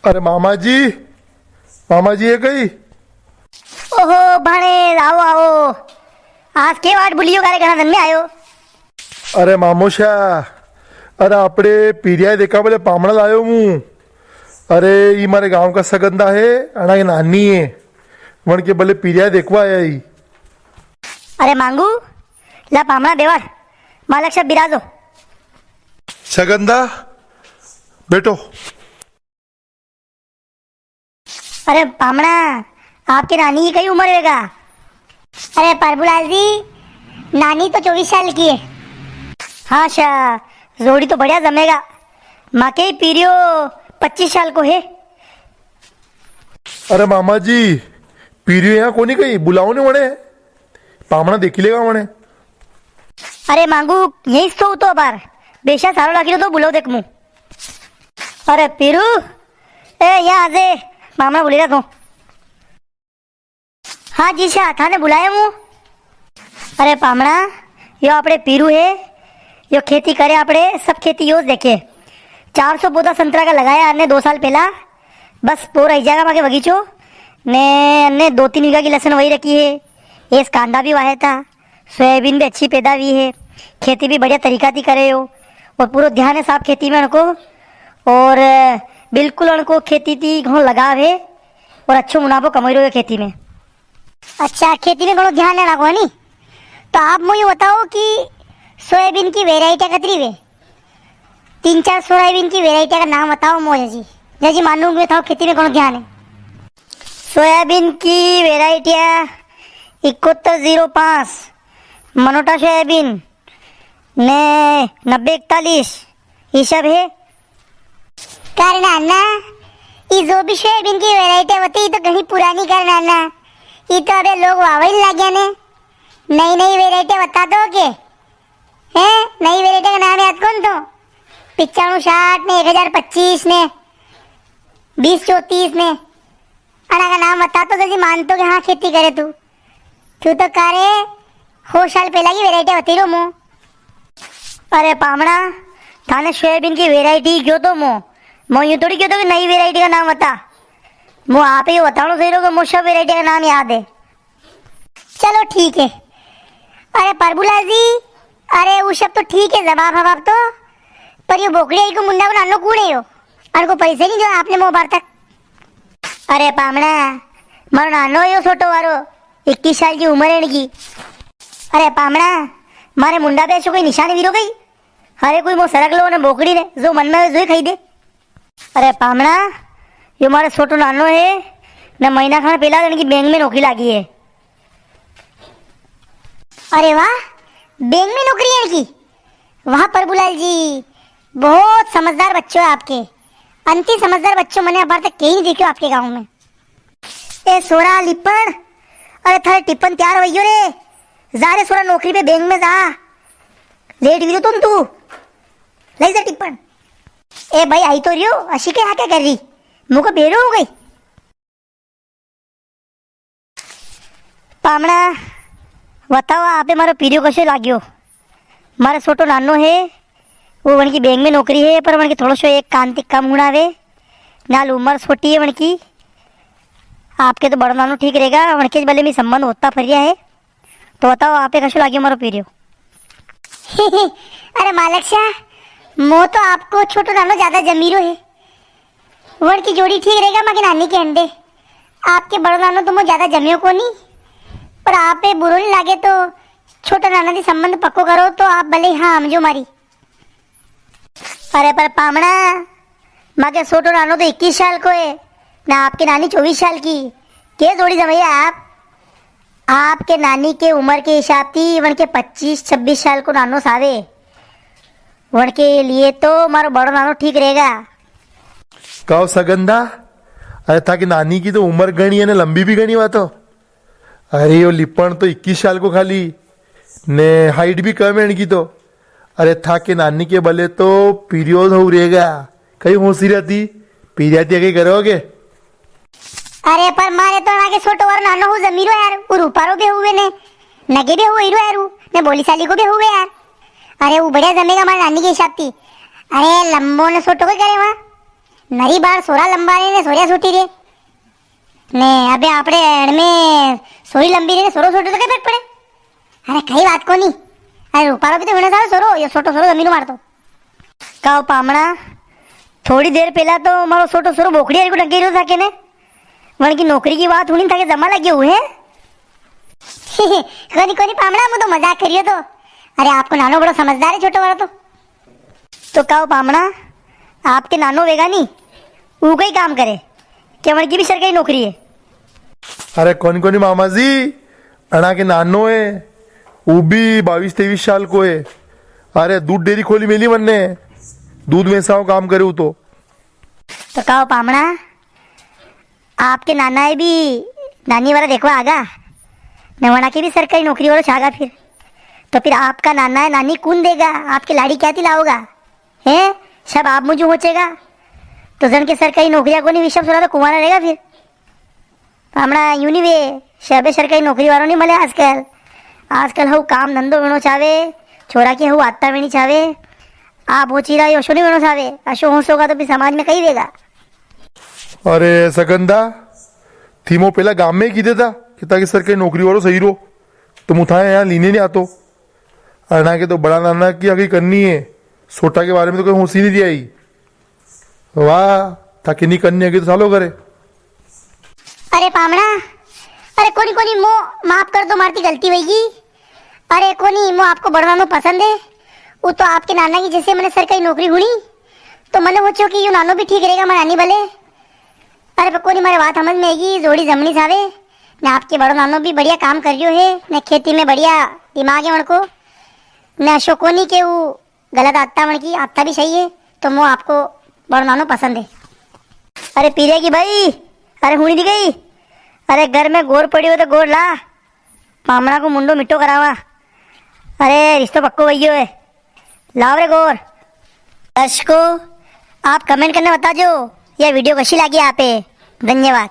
अरे मामा जी ये कई। ओहो भाणे आओ आओ आज के वाट भूलियो गारे घना धन में आयो। अरे मामोशा अरे आपड़े पीरिया देखा बोले पामड़ा लायो हूँ। अरे ये मारे गांव का सगंदा है अना की नानी है वन के बोले पीरिया देखवा आया ही। अरे मांगू ला पामड़ा देवर मालक सब बिराजो। सगंदा बैठो। अरे पामड़ा आपके नानी की कई उम्र होगा? अरे परबुलाल जी नानी तो 24 साल की है। हाँ शाह जोड़ी तो बढ़िया जमेगा। माँ के पीरियो 25 साल को है। अरे मामा जी पीरियो यहाँ कोनी कही बुलाओ ने वने पामड़ा देखी लेगा वने। अरे मांगू यही सो तो बार बेशा सारो लागी तो बुलाओ देख मुँह। अरे पीरू ए यहाँ आजे मामला बोली रहा तू। हाँ जी शाह थाने बुलाया हूँ। अरे पामड़ा यो आपड़े पीरू है यो खेती करे आपड़े सब खेती यो देखे 400 पौधा संतरा का लगाया अन्ने 2 साल पहला बस तो रह जाएगा माके बगीचो ने अन्ने 2-3 बीघा की लहसुन वही रखी है। ये कांदा भी वाहे था सोयाबीन भी अच्छी पैदा हुई है। खेती भी बढ़िया तरीका थी करे हो और पूरा ध्यान है साफ खेती में उनको और बिल्कुल उनको खेती थी घणो लगाव है और अच्छो मुनाफो कमाई रहे हो खेती में। अच्छा खेती में घणो ध्यान देना को नहीं तो आप मुझे बताओ कि सोयाबीन की वेराइटी कतरी वे 3-4 सोयाबीन की वेराइटी का नाम बताओ मुझे जी जैसी मानूंगी बताओ खेती में घणो ध्यान है। सोयाबीन की वेराइटियाँ 7105 मनोटा सोयाबीन ने 9041 ये सब है। कारण अन्ना ये जो भी सोयाबीन की वेराइटी होती है तो घनी पुरानी कारण अन्ना ये तो अबे लोग वावई लग गए ने नई नई वेराइटी बता दो के हैं नई वेराइटी का नाम याद कौन तो 9560 ने 1025 ने 2034 ने अना का नाम बता तो जैसे मानतो कि हाँ खेती करे तू तो करे हो साल पहला की वेराइटी होती रो मो। अरे पामड़ा थाने सोयाबीन की वेराइटी क्यों तो मो यूँ थोड़ी क्यों तो कि नई वेराइटी का नाम बता मो आप ही बताओ सही रहो मो सब वेराइटी का नाम याद है। चलो ठीक है। अरे परबुला जी अरे वो सब तो ठीक है जवाब तो पर ये बोकड़ी को मुंडा को नानो कूड़े हो और को पैसे नहीं दो आपने मोबाइल तक। अरे पामड़ा मारो नानो यो छोटो वारो 21 साल की उम्र है इनकी। अरे पामड़ा मारे मुंडा पे ऐसे कोई निशानी वीरो गई अरे कोई मो सरक लो ने बोकड़ी ने जो मन में जो ही खाई दे। अरे पामड़ा यो मारे छोटो नानो है न महीना खाना पहला इनकी बैंक में नौकरी लगी है। अरे वाह बैंक में नौकरी है इनकी वाह परबुलाल जी बहुत समझदार बच्चों है आपके अंति समझदार बच्चों मैंने अब तक कहीं देखो आपके गांव में। ए सोरा लिपण अरे थारे टिप्पण तैयार हो रे जा रे सोरा नौकरी पे बैंक में जा लेट भी तुम तू ले जा टिप्पण। ए भाई आई तो रियो अशी के यहाँ क्या कर रही मुझको बेरो हो गई। पामड़ा बताओ आपे मारो पीरियो कशो लाग्यो मारे छोटो नानो है वो वन की बैंक में नौकरी है पर वन की थोड़ा सो एक कांतिक कम गुणावे नाल उम्र छोटी है वन की आपके तो बड़ा नानो ठीक रहेगा वन के भले में संबंध होता फरिया है तो बताओ आपे कशो लाग्यो मारो पीरियो। अरे मालक शाह मो तो आपको छोटो नानो ज्यादा जमीरो है वन की जोड़ी ठीक रहेगा माँ की नानी के अंडे आपके बड़ो नानो तो मो ज्यादा जमियो को नहीं पर आप बुरो नहीं लागे तो छोटा नाना दी संबंध पक्को करो तो आप भले हाँ समझो मारी। अरे पर पामड़ा माँ के छोटो नानो तो 21 साल को है ना आपके नानी 24 साल की के जोड़ी जमैया आपके नानी के उम्र के हिसाब थी वन के 25-26 साल को नानो सावे वन के लिए तो मारो बड़ो नानो ठीक रहेगा। कहो सगंदा अरे ताकि नानी की तो उम्र गणी है ना लंबी भी गणी हुआ तो अरे यो लिपण तो 21 साल को खाली ने हाइट भी कम है इनकी तो अरे था के नानी के बले तो पीरियड हो रहेगा कहीं होशी रहती पीरियड कहीं करोगे। अरे पर मारे तो आगे छोटो और नानो हो जमीरो यार वो रूपारो भी हुए ने नगे भी हुए यार ने बोली साली को भी हुए यार अरे वो बढ़िया जमेगा हमारी नानी के हिसाब थी। अरे लंबो ने छोटो को करे वहाँ નરી બાર સોરા લંબાને ને સોર્યા છૂટી રે ને અબે આપણે એડમે સોરી લંબી રે ને સોરો છોટો તો કઈ ફરક પડે. અરે કઈ વાત કોની. અરે રૂપારો બી તો ઘણો સારો સોરો એ છોટો સોરો જમીનો મારતો. કાવ પામણા थोड़ी देर पहला तो मारो छोटो सोरो बोखड़ी को टंकी रहो था के ने वन की नौकरी की बात हुई था के जमा लगे हुए हैं. कोनी कोनी पामड़ा मु तो मजाक करियो तो. अरे आपको नानो बड़ो समझदार है छोटो वाला तो कहो पामड़ा आपके नानो वेगा नहीं वो कई काम करे क्या वन की भी सरकारी नौकरी है. अरे कौन कौन मामा जी अना के नानो है वो भी 22-23 साल को है. अरे दूध डेयरी खोली मेली मन ने दूध में काम करे तो कहो पामड़ा आपके नाना है भी नानी वाला देखवा आगा नवाना की भी सरकारी नौकरी वाला छागा फिर तो फिर आपका नाना है नानी कौन देगा आपकी लाड़ी क्या दिलाओगा है सब आप मुझे होचेगा तो जन के सरकारी नौकरियां को नहीं विशव सोरा तो कुमारा रहेगा फिर. पामड़ा यूं नहीं वे शबे सरकारी नौकरी वालों नहीं मिले आजकल. आजकल हूँ काम धंधो वेणो चावे छोरा की हूँ आत्ता वेणी चावे आप हो चीरा अशो नहीं वेणो चावे अशो होश होगा तो फिर समाज में कही देगा. अरे सगंदा थीमो पहला गांव में की देता कि ताकि सरकारी नौकरी वालों सही रो तो मुझे यहाँ लीने नहीं आतो. अना के तो बड़ा नाना की आगे करनी है छोटा के बारे में तो कोई होशी नहीं दिया. वाह ताकि नहीं करनी आगे तो सालो करे. अरे पामड़ा अरे कोनी कोनी मो माफ कर दो मारती गलती होगी. अरे कोनी मो आपको बढ़वानो पसंद है वो तो आपके नाना की जैसे मैंने सरकारी नौकरी हुई तो मैंने सोचो कि यू नानो भी ठीक रहेगा मारा नानी भले. अरे कोनी मारे बात समझ में आएगी जोड़ी जमनी सावे ने आपके बड़ो नानो भी बढ़िया काम कर रही है ने खेती में बढ़िया दिमाग है मणको ने अशोकोनी के वो गलत आता मण की आता भी सही है तो मो आपको बड़ो नानो पसंद है. अरे पी की भाई अरे हुई दी गई. अरे घर में गोर पड़ी हो तो गोर ला पामड़ा को मुंडो मिट्टो करावा. अरे रिश्तो पक्को भैया है लाओ रे गोर. दर्शकों आप कमेंट करने बता जो यह वीडियो कशी लगी आप. धन्यवाद.